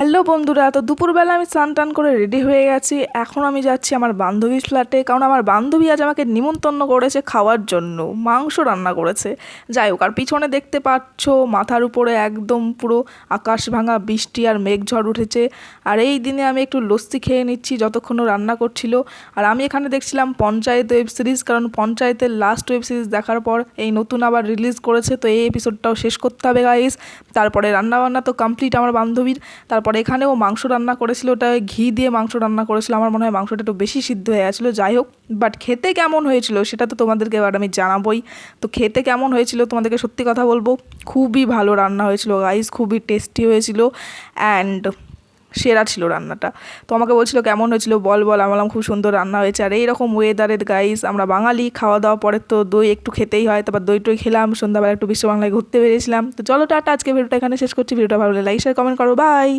Hello বন্ধুরা, তো দুপুরবেলা আমি স্নান টান করে রেডি হয়ে গেছি। এখন আমি যাচ্ছি আমার বান্ধবীর ফ্ল্যাটে, কারণ আমার বান্ধবী আজ আমাকে নিমন্ত্রণ করেছে খাওয়ার জন্য। মাংস রান্না করেছে। যাই হোক, আর পিছনে দেখতে পাচ্ছ মাথার উপরে একদম পুরো আকাশ ভাঙা বৃষ্টি আর মেঘ ঝড় উঠেছে। আর এই দিনে আমি একটু লস্যি খেয়ে নিচ্ছি যতক্ষণ ও রান্না করছিল। আর আমি এখানে দেখছিলাম পঞ্চায়েত ওয়েব সিরিজ, কারণ পঞ্চায়েতের লাস্ট ওয়েব সিরিজ দেখার পর এই নতুন আবার রিলিজ করেছে, তো এই এপিসোডটাও শেষ করতে হবে গাইস। তারপরে রান্নাবান্না তো কমপ্লিট আমার বান্ধবীর। তারপর এখানেও মাংস রান্না করেছিল, ওটা ঘি দিয়ে মাংস রান্না করেছিল। আমার মনে হয় মাংসটা একটু বেশি সিদ্ধ হয়ে গেছিলো। যাই হোক, বাট খেতে কেমন হয়েছিল সেটা তো তোমাদেরকে এবার আমি জানাবোই। তো খেতে কেমন হয়েছিল তোমাদেরকে সত্যি কথা বলবো, খুবই ভালো রান্না হয়েছিল গাইস, খুবই টেস্টি হয়েছিল অ্যান্ড সেরা ছিল রান্নাটা। তো আমাকে বলছিল কেমন হয়েছিল বল বল, আমি বললাম খুব সুন্দর রান্না হয়েছে। আর এইরকম ওয়েদারের গাইস, আমরা বাঙালি, খাওয়া দাওয়া পরে তো দই একটু খেতেই হয়। তারপর দই টই খেলাম, সন্ধ্যাবেলা একটু বিশ্ব বাংলায় ঘুরতে বেরিয়েছিলাম। তো চলো টাটা, আজকে ভিডিওটা এখানে শেষ করছি। ভিডিওটা ভালো লাগলে লাইক শেয়ার কমেন্ট করো, বাই।